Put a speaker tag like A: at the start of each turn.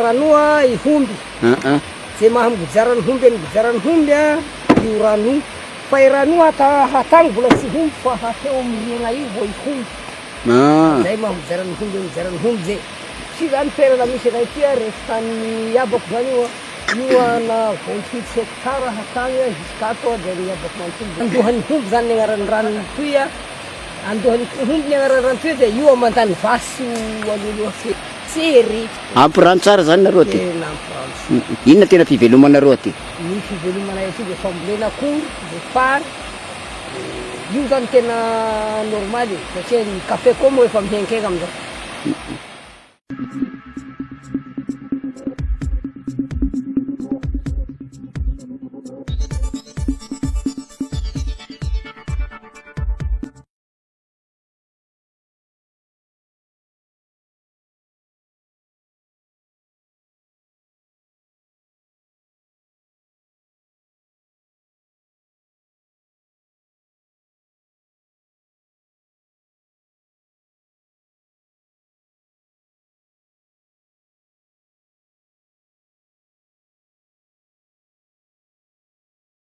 A: Ranoa ihomby zay mahambojarany homby bojarany homby io rano fa i rano hatagny mbola tsy homby fa hateo amiriagna io vao ihomby zay mahambojarany homby zay sy zany toerana misy anay ty resaka-ny abako zany io ana 28 hectare hatagny jusqu'ato de ny abako manontolo andohan'ny homby zany ny agnarany rano toy andohan'ny homby ny agnarany rano toy de io amandany vasy aloaloha sery
B: ampirano tsara zany nareo ty inona tena fivelomanareo aty
A: ny fivelomanay aty de fambolena akoho de fary io zany tena normaly satria ny kafe koa moa efa mihenkena amizao